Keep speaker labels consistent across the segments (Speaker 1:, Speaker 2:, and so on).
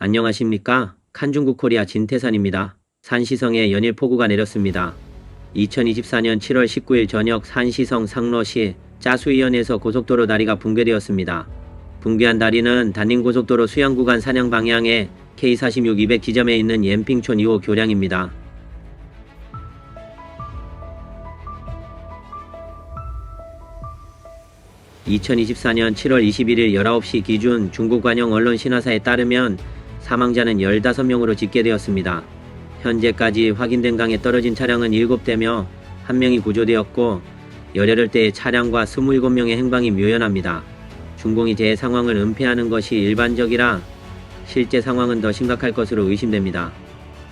Speaker 1: 안녕하십니까? 칸중국 코리아 진태산입니다. 산시성에 연일 폭우가 내렸습니다. 2024년 7월 19일 저녁 산시성 상로시 짜수이현에서 고속도로 다리가 붕괴되었습니다. 붕괴한 다리는 단림고속도로 수양구간 산양 방향의 K46 200 지점에 있는 옌핑촌 2호 교량입니다. (2024년 7월 21일) 19시 기준 중국 관영 언론 신화사에 따르면 사망자는 15명으로 집계되었습니다. 현재까지 확인된 강에 떨어진 차량은 7대며 1명이 구조되었고 18대의 차량과 27명의 행방이 묘연합니다. 중공이 제 상황을 은폐하는 것이 일반적이라 실제 상황은 더 심각할 것으로 의심됩니다.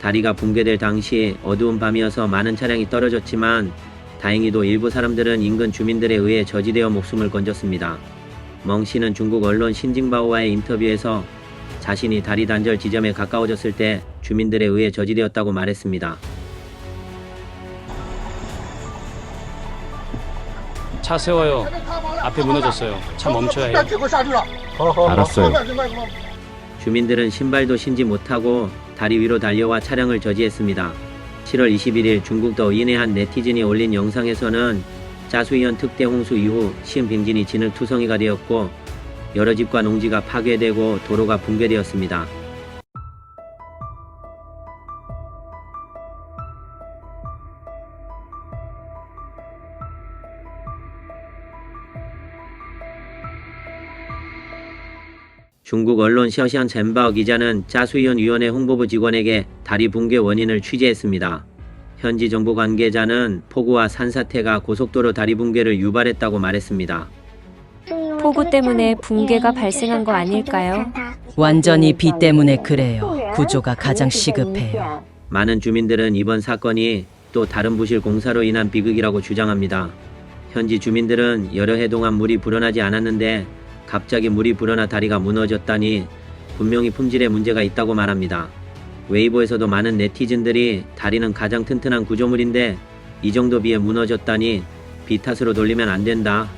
Speaker 1: 다리가 붕괴될 당시 어두운 밤이어서 많은 차량이 떨어졌지만 다행히도 일부 사람들은 인근 주민들에 의해 저지되어 목숨을 건졌습니다. 멍 씨는 중국 언론 신징바오와의 인터뷰에서 자신이 다리 단절 지점에 가까워졌을 때 주민들에 의해 저지되었다고 말했습니다.
Speaker 2: 차 세워요. 앞에 무너졌어요. 차 멈춰야 해요.
Speaker 3: 알았어요.
Speaker 1: 주민들은 신발도 신지 못하고 다리 위로 달려와 차량을 저지했습니다. 7월 21일 중국 더인의 한 네티즌이 올린 영상에서는 짜수이현 특대 홍수 이후 시흥빙진이 진흙투성이가 되었고 여러 집과 농지가 파괴되고 도로가 붕괴되었습니다. 중국 언론 셔시안 젠바오 기자는 짜수이현 위원회 홍보부 직원에게 다리 붕괴 원인을 취재했습니다. 현지 정부 관계자는 폭우와 산사태가 고속도로 다리 붕괴를 유발했다고 말했습니다.
Speaker 4: 폭우 때문에 붕괴가 발생한 거 아닐까요?
Speaker 5: 완전히 비 때문에 그래요. 구조가 가장 시급해요.
Speaker 1: 많은 주민들은 이번 사건이 또 다른 부실 공사로 인한 비극이라고 주장합니다. 현지 주민들은 여러 해 동안 물이 불어나지 않았는데 갑자기 물이 불어나 다리가 무너졌다니 분명히 품질에 문제가 있다고 말합니다. 웨이보에서도 많은 네티즌들이 다리는 가장 튼튼한 구조물인데 이 정도 비에 무너졌다니 비 탓으로 돌리면 안 된다.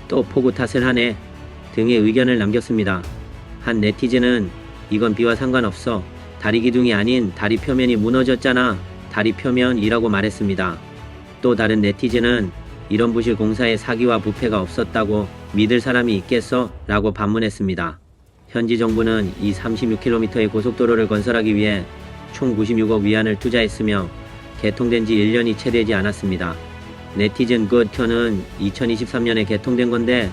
Speaker 1: 또 폭우 탓을 하네 등의 의견을 남겼습니다. 한 네티즌은 이건 비와 상관없어. 다리 기둥이 아닌 다리 표면이 무너졌잖아. 다리 표면이라고 말했습니다. 또 다른 네티즌은 이런 부실 공사에 사기와 부패가 없었다고 믿을 사람이 있겠어? 라고 반문했습니다. 현지 정부는 이 36km의 고속도로를 건설하기 위해 총 96억 위안을 투자했으며 개통된 지 1년이 채 되지 않았습니다. 네티즌 굿현은 2023년에 개통된 건데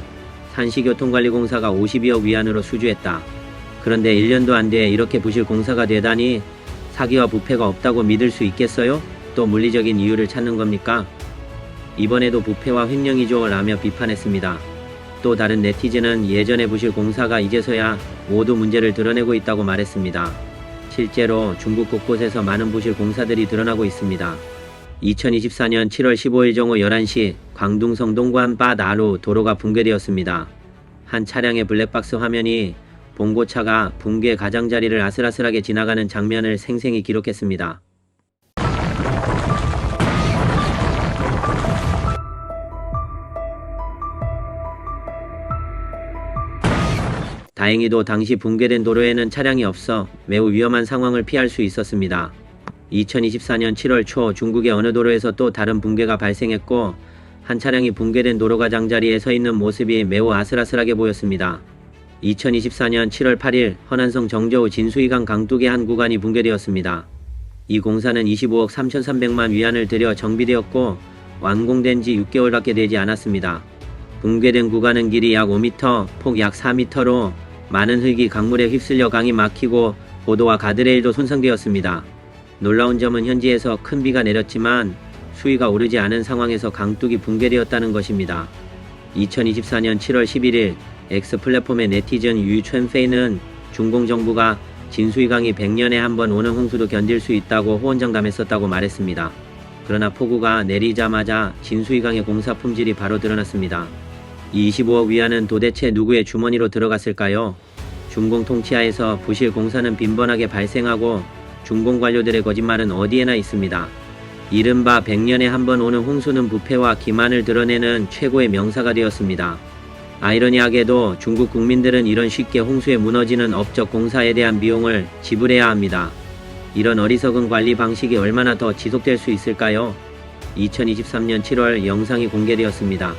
Speaker 1: 산시교통관리공사가 52억 위안으로 수주했다. 그런데 1년도 안 돼 이렇게 부실 공사가 되다니 사기와 부패가 없다고 믿을 수 있겠어요? 또 물리적인 이유를 찾는 겁니까? 이번에도 부패와 횡령이죠 라며 비판했습니다. 또 다른 네티즌은 예전의 부실 공사가 이제서야 모두 문제를 드러내고 있다고 말했습니다. 실제로 중국 곳곳에서 많은 부실 공사들이 드러나고 있습니다. 2024년 7월 15일 정오 11시 광둥성 동관 바 나루 도로가 붕괴되었습니다. 한 차량의 블랙박스 화면이 봉고차가 붕괴 가장자리를 아슬아슬하게 지나가는 장면을 생생히 기록했습니다. 다행히도 당시 붕괴된 도로에는 차량이 없어 매우 위험한 상황을 피할 수 있었습니다. 2024년 7월 초 중국의 어느 도로에서 또 다른 붕괴가 발생했고 한 차량이 붕괴된 도로 가장자리에 서 있는 모습이 매우 아슬아슬하게 보였습니다. 2024년 7월 8일 허난성 정저우 진수이강 강둑의 한 구간이 붕괴되었습니다. 이 공사는 25억 3,300만 위안을 들여 정비되었고 완공된 지 6개월밖에 되지 않았습니다. 붕괴된 구간은 길이 약 5m, 폭 약 4m로 많은 흙이 강물에 휩쓸려 강이 막히고 보도와 가드레일도 손상되었습니다. 놀라운 점은 현지에서 큰 비가 내렸지만 수위가 오르지 않은 상황에서 강둑이 붕괴되었다는 것입니다. 2024년 7월 11일 X 플랫폼의 네티즌 유첸페이는 중공 정부가 진수이강이 100년에 한 번 오는 홍수도 견딜 수 있다고 호언장담했었다고 말했습니다. 그러나 폭우가 내리자마자 진수이강의 공사 품질이 바로 드러났습니다. 이 25억 위안은 도대체 누구의 주머니로 들어갔을까요? 중공 통치하에서 부실 공사는 빈번하게 발생하고 중공 관료들의 거짓말은 어디에나 있습니다. 이른바 100년에 한 번 오는 홍수는 부패와 기만을 드러내는 최고의 명사가 되었습니다. 아이러니하게도 중국 국민들은 이런 쉽게 홍수에 무너지는 업적 공사에 대한 비용을 지불해야 합니다. 이런 어리석은 관리 방식이 얼마나 더 지속될 수 있을까요? 2023년 7월 영상이 공개되었습니다.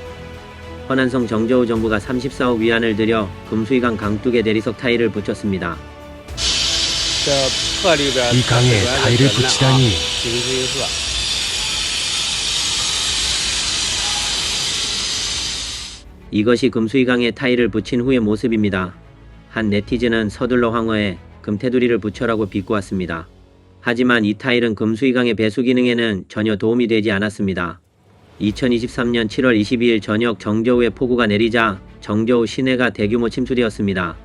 Speaker 1: 허난성 정저우 정부가 34억 위안을 들여 금수이강 강둑에 내리석 타일을 붙였습니다.
Speaker 3: 이 강에 타일을 붙이다니.
Speaker 1: 이것이 금수이강에 타일을 붙인 후의 모습입니다. 한 네티즌은 서둘러 황허에 금테두리를 붙여라고 비꼬았습니다. 하지만 이 타일은 금수이강의 배수 기능에는 전혀 도움이 되지 않았습니다. 2023년 7월 22일 저녁 정저우에 폭우가 내리자 정저우 시내가 대규모 침수되었습니다.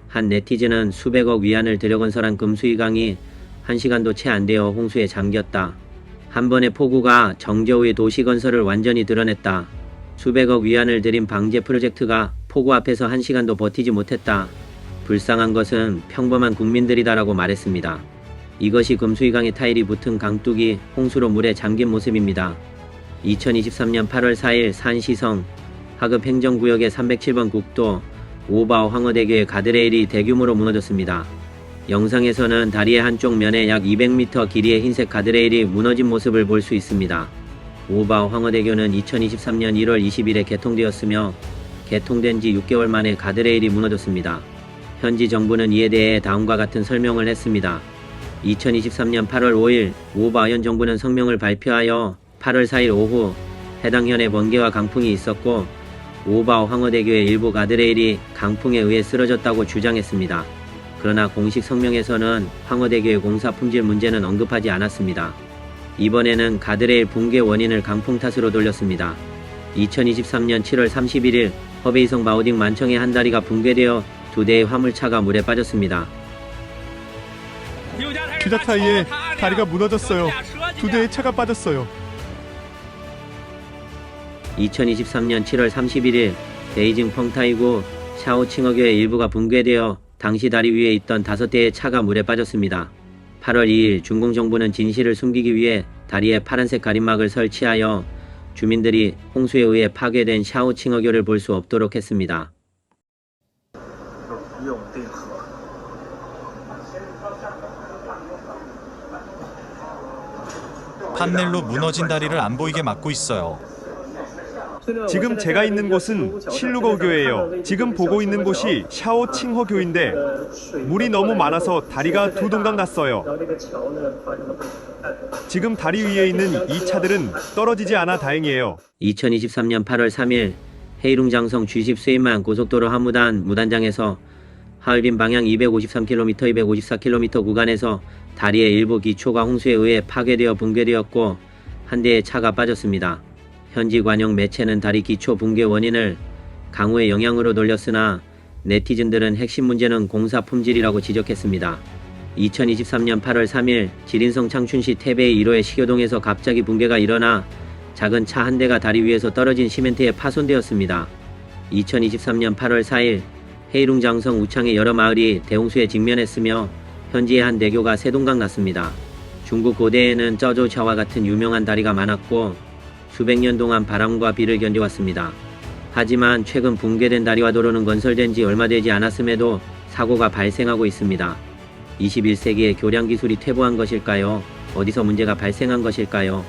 Speaker 1: 한 네티즌은 수백억 위안을 들여 건설한 금수이강이 1시간도 채 안 되어 홍수에 잠겼다. 한 번의 폭우가 정저우의 도시 건설을 완전히 드러냈다. 수백억 위안을 들인 방제 프로젝트가 폭우 앞에서 1시간도 버티지 못했다. 불쌍한 것은 평범한 국민들이다라고 말했습니다. 이것이 금수이강에 타일이 붙은 강둑이 홍수로 물에 잠긴 모습입니다. 2023년 8월 4일 산시성 하급 행정구역의 307번 국도 오바오 황허대교의 가드레일이 대규모로 무너졌습니다. 영상에서는 다리의 한쪽 면에 약 200m 길이의 흰색 가드레일이 무너진 모습을 볼 수 있습니다. 오바오 황허대교는 2023년 1월 20일에 개통되었으며 개통된 지 6개월 만에 가드레일이 무너졌습니다. 현지 정부는 이에 대해 다음과 같은 설명을 했습니다. 2023년 8월 5일 오바현 정부는 성명을 발표하여 8월 4일 오후 해당 현에 번개와 강풍이 있었고 오바오 황허대교의 일부 가드레일이 강풍에 의해 쓰러졌다고 주장했습니다. 그러나 공식 성명에서는 황허대교의 공사 품질 문제는 언급하지 않았습니다. 이번에는 가드레일 붕괴 원인을 강풍 탓으로 돌렸습니다. 2023년 7월 31일 허베이성 마오딩 만청의 한 다리가 붕괴되어 2대의 화물차가 물에 빠졌습니다.
Speaker 6: 규자타이에 다리가 무너졌어요. 2대의 차가 빠졌어요.
Speaker 1: 2023년 7월 31일 베이징 펑타이구 샤오칭어교의 일부가 붕괴되어 당시 다리 위에 있던 5대의 차가 물에 빠졌습니다. 8월 2일 중공 정부는 진실을 숨기기 위해 다리에 파란색 가림막을 설치하여 주민들이 홍수에 의해 파괴된 샤오칭어교를 볼 수 없도록 했습니다.
Speaker 7: 판넬로 무너진 다리를 안 보이게 막고 있어요.
Speaker 6: 지금 제가 있는 곳은 실루거교예요. 지금 보고 있는 곳이 샤오칭허교인데 물이 너무 많아서 다리가 두 동강 났어요. 지금 다리 위에 있는 이 차들은 떨어지지 않아 다행이에요.
Speaker 1: 2023년 8월 3일 헤이룽장성 G10 스웨이만 고속도로 하무단 무단장에서 하얼빈 방향 253km, 254km 구간에서 다리의 일부 기초가 홍수에 의해 파괴되어 붕괴되었고 한 대의 차가 빠졌습니다. 현지 관영 매체는 다리 기초 붕괴 원인을 강우의 영향으로 돌렸으나 네티즌들은 핵심 문제는 공사 품질이라고 지적했습니다. 2023년 8월 3일 지린성 창춘시 태베이 1호의 시교동에서 갑자기 붕괴가 일어나 작은 차 한 대가 다리 위에서 떨어진 시멘트에 파손되었습니다. 2023년 8월 4일 헤이룽장성 우창의 여러 마을이 대홍수에 직면했으며 현지의 한 대교가 세동강 났습니다. 중국 고대에는 쩌조차와 같은 유명한 다리가 많았고 수백 년 동안 바람과 비를 견뎌왔습니다. 하지만 최근 붕괴된 다리와 도로는 건설된 지 얼마 되지 않았음에도 사고가 발생하고 있습니다. 21세기의 교량 기술이 퇴보한 것일까요? 어디서 문제가 발생한 것일까요?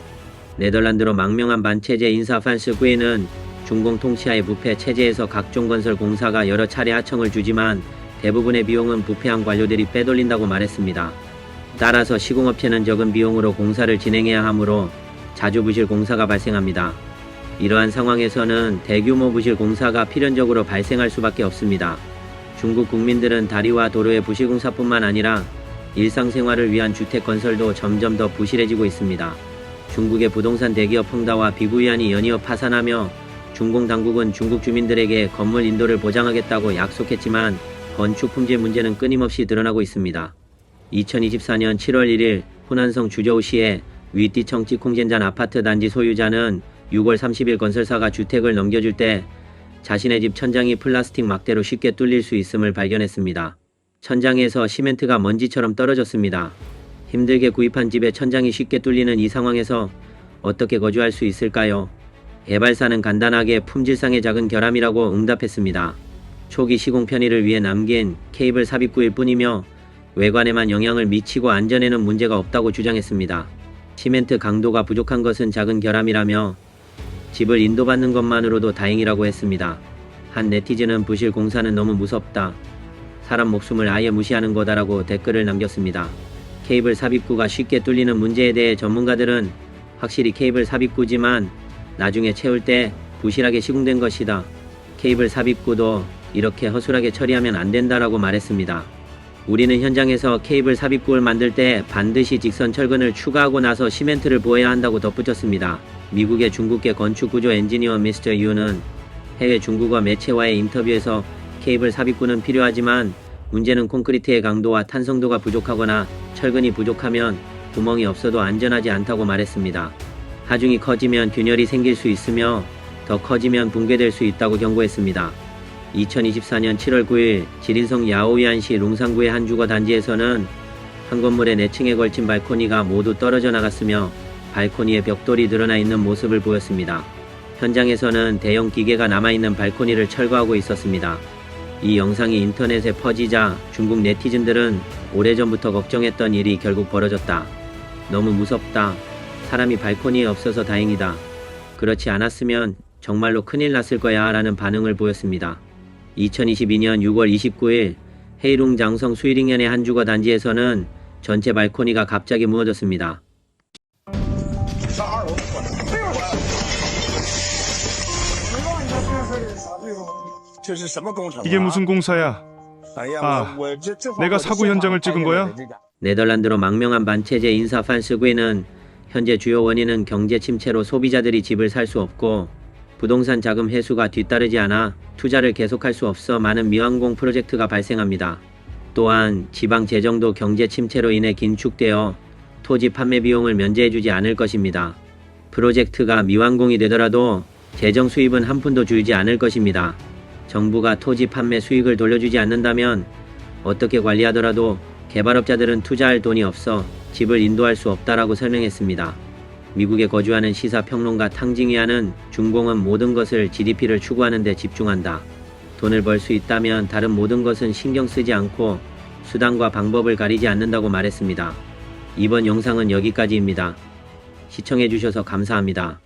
Speaker 1: 네덜란드로 망명한 반체제 인사 판스 구에는 중공 통치하의 부패 체제에서 각종 건설 공사가 여러 차례 하청을 주지만 대부분의 비용은 부패한 관료들이 빼돌린다고 말했습니다. 따라서 시공업체는 적은 비용으로 공사를 진행해야 하므로 자주 부실 공사가 발생합니다. 이러한 상황에서는 대규모 부실 공사가 필연적으로 발생할 수밖에 없습니다. 중국 국민들은 다리와 도로의 부실 공사뿐만 아니라 일상생활을 위한 주택 건설도 점점 더 부실해지고 있습니다. 중국의 부동산 대기업 펑다와 비구이안이 연이어 파산하며 중공 당국은 중국 주민들에게 건물 인도를 보장하겠다고 약속했지만 건축 품질 문제는 끊임없이 드러나고 있습니다. 2024년 7월 1일 후난성 주저우시의 위띠청 찌콩젠잔 아파트 단지 소유자는 6월 30일 건설사가 주택을 넘겨줄 때 자신의 집 천장이 플라스틱 막대로 쉽게 뚫릴 수 있음을 발견했습니다. 천장에서 시멘트가 먼지처럼 떨어졌습니다. 힘들게 구입한 집의 천장이 쉽게 뚫리는 이 상황에서 어떻게 거주할 수 있을까요? 개발사는 간단하게 품질상의 작은 결함이라고 응답했습니다. 초기 시공 편의를 위해 남긴 케이블 삽입구일 뿐이며 외관에만 영향을 미치고 안전에는 문제가 없다고 주장했습니다. 시멘트 강도가 부족한 것은 작은 결함이라며 집을 인도받는 것만으로도 다행이라고 했습니다. 한 네티즌은 부실 공사는 너무 무섭다. 사람 목숨을 아예 무시하는 거다라고 댓글을 남겼습니다. 케이블 삽입구가 쉽게 뚫리는 문제에 대해 전문가들은 확실히 케이블 삽입구지만 나중에 채울 때 부실하게 시공된 것이다. 케이블 삽입구도 이렇게 허술하게 처리하면 안 된다라고 말했습니다. 우리는 현장에서 케이블 삽입구를 만들 때 반드시 직선 철근을 추가하고 나서 시멘트를 부어야 한다고 덧붙였습니다. 미국의 중국계 건축구조 엔지니어 미스터 유는 해외 중국어 매체와의 인터뷰에서 케이블 삽입구는 필요하지만 문제는 콘크리트의 강도와 탄성도가 부족하거나 철근이 부족하면 구멍이 없어도 안전하지 않다고 말했습니다. 하중이 커지면 균열이 생길 수 있으며 더 커지면 붕괴될 수 있다고 경고했습니다. 2024년 7월 9일 지린성 야오위안시 롱상구의 한 주거 단지에서는 한 건물의 4층에 걸친 발코니가 모두 떨어져 나갔으며 발코니에 벽돌이 드러나 있는 모습을 보였습니다. 현장에서는 대형 기계가 남아있는 발코니를 철거하고 있었습니다. 이 영상이 인터넷에 퍼지자 중국 네티즌들은 오래전부터 걱정했던 일이 결국 벌어졌다. 너무 무섭다. 사람이 발코니에 없어서 다행이다. 그렇지 않았으면 정말로 큰일 났을 거야 라는 반응을 보였습니다. 2022년 6월 29일 헤이룽 장성 수이링현의 한 주거 단지에서는 전체 발코니가 갑자기 무너졌습니다.
Speaker 6: 이게 무슨 공사야? 아, 내가 사고 현장을 찍은 거야?
Speaker 1: 네덜란드로 망명한 반체제 인사 판스구에는 현재 주요 원인은 경제 침체로 소비자들이 집을 살 수 없고 부동산 자금 회수가 뒤따르지 않아 투자를 계속할 수 없어 많은 미완공 프로젝트가 발생합니다. 또한 지방 재정도 경제 침체로 인해 긴축되어 토지 판매 비용을 면제해주지 않을 것입니다. 프로젝트가 미완공이 되더라도 재정 수입은 한 푼도 줄지 않을 것입니다. 정부가 토지 판매 수익을 돌려주지 않는다면 어떻게 관리하더라도 개발업자들은 투자할 돈이 없어 집을 인도할 수 없다라고 설명했습니다. 미국에 거주하는 시사평론가 탕징이아는 중공은 모든 것을 GDP를 추구하는 데 집중한다. 돈을 벌 수 있다면 다른 모든 것은 신경 쓰지 않고 수단과 방법을 가리지 않는다고 말했습니다. 이번 영상은 여기까지입니다. 시청해주셔서 감사합니다.